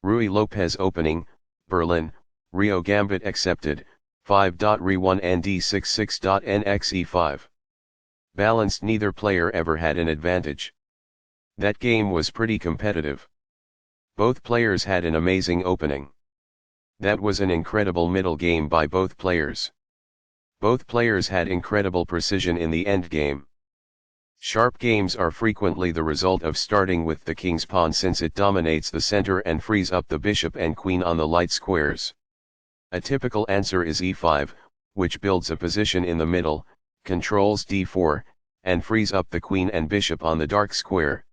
Ruy Lopez opening, Berlin, Rio Gambit accepted, 5.Re1 Nd6 6.nxe5. Balanced, neither player ever had an advantage. That game was pretty competitive. Both players had an amazing opening. That was an incredible middle game by both players. Both players had incredible precision in the end game. Sharp games are frequently the result of starting with the king's pawn, since it dominates the center and frees up the bishop and queen on the light squares. A typical answer is e5, which builds a position in the middle, controls d4, and frees up the queen and bishop on the dark square.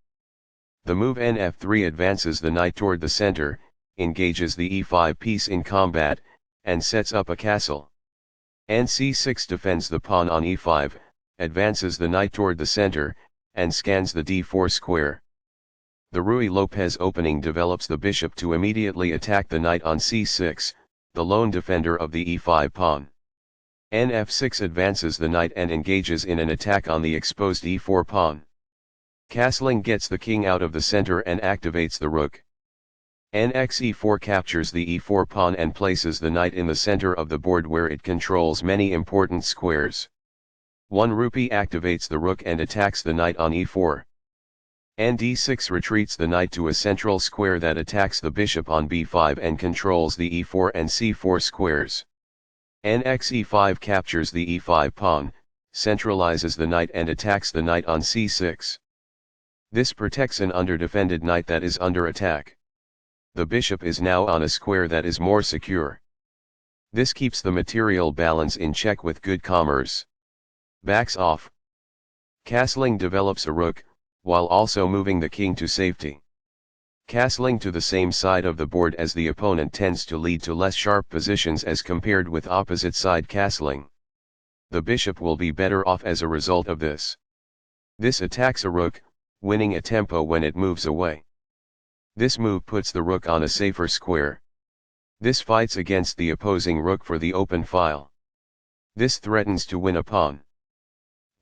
The move nf3 advances the knight toward the center, engages the e5 piece in combat, and sets up a castle. nc6 defends the pawn on e5, advances the knight toward the center, and scans the d4 square. The Ruy Lopez opening develops the bishop to immediately attack the knight on c6, the lone defender of the e5 pawn. nf6 advances the knight and engages in an attack on the exposed e4 pawn. Castling gets the king out of the center and activates the rook. nxe4 captures the e4 pawn and places the knight in the center of the board, where it controls many important squares. 1 rupee activates the rook and attacks the knight on e4. nd6 retreats the knight to a central square that attacks the bishop on b5 and controls the e4 and c4 squares. nxe5 captures the e5 pawn, centralizes the knight and attacks the knight on c6. This protects an underdefended knight that is under attack. The bishop is now on a square that is more secure. This keeps the material balance in check with good commerce. Backs off. Castling develops a rook, while also moving the king to safety. Castling to the same side of the board as the opponent tends to lead to less sharp positions as compared with opposite side castling. The bishop will be better off as a result of this. This attacks a rook, winning a tempo when it moves away. This move puts the rook on a safer square. This fights against the opposing rook for the open file. This threatens to win a pawn.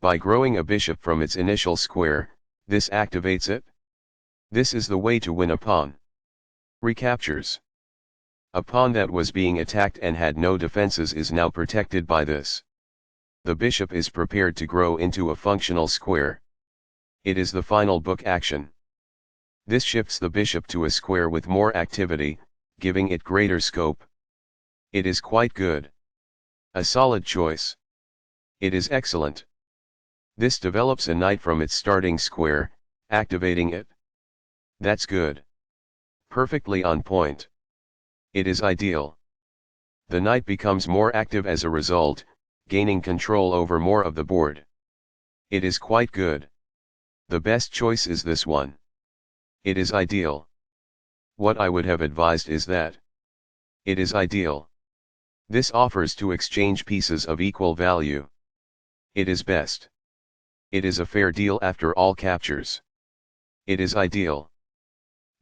By growing a bishop from its initial square, this activates it. This is the way to win a pawn. Recaptures. A pawn that was being attacked and had no defenses is now protected by this. The bishop is prepared to grow into a functional square. It is the final book action. This shifts the bishop to a square with more activity, giving it greater scope. It is quite good. A solid choice. It is excellent. This develops a knight from its starting square, activating it. That's good. Perfectly on point. It is ideal. The knight becomes more active as a result, gaining control over more of the board. It is quite good. The best choice is this one. It is ideal. What I would have advised is that. It is ideal. This offers to exchange pieces of equal value. It is best. It is a fair deal after all captures. It is ideal.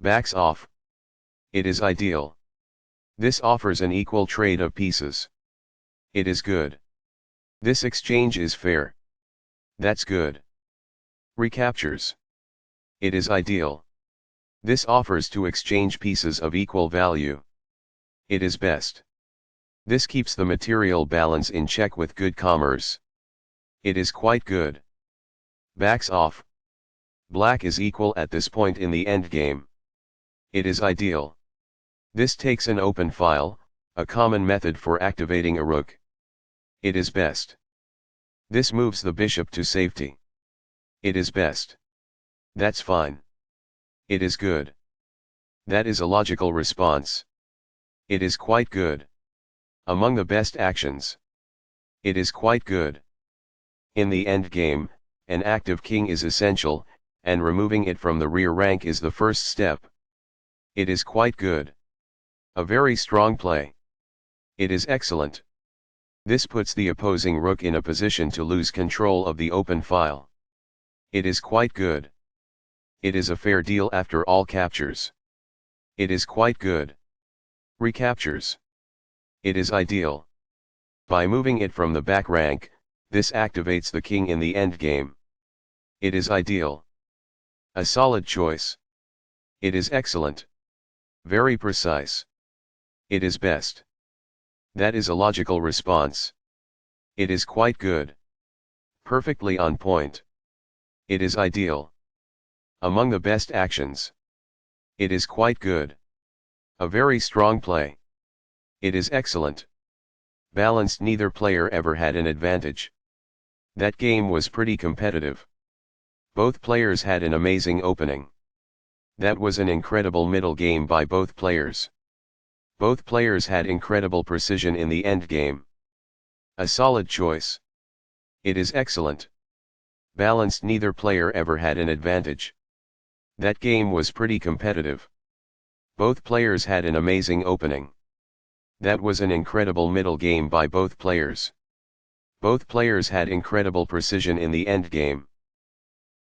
Backs off. It is ideal. This offers an equal trade of pieces. It is good. This exchange is fair. That's good. Recaptures. It is ideal. This offers to exchange pieces of equal value. It is best. This keeps the material balance in check with good commerce. It is quite good. Backs off. Black is equal at this point in the endgame. It is ideal. This takes an open file, a common method for activating a rook. It is best. This moves the bishop to safety. It is best. That's fine. It is good. That is a logical response. It is quite good. Among the best actions. It is quite good. In the endgame, an active king is essential, and removing it from the rear rank is the first step. It is quite good. A very strong play. It is excellent. This puts the opposing rook in a position to lose control of the open file. It is quite good. It is a fair deal after all captures. It is quite good. Recaptures. It is ideal. By moving it from the back rank, this activates the king in the endgame. It is ideal. A solid choice. It is excellent. Very precise. It is best. That is a logical response. It is quite good. Perfectly on point. It is ideal. Among the best actions. It is quite good. A very strong play. It is excellent. Balanced. Neither player ever had an advantage. That game was pretty competitive. Both players had an amazing opening. That was an incredible middle game by both players. Both players had incredible precision in the end game. A solid choice. It is excellent. Balanced. Neither player ever had an advantage. That game was pretty competitive. Both players had an amazing opening. That was an incredible middle game by both players. Both players had incredible precision in the end game.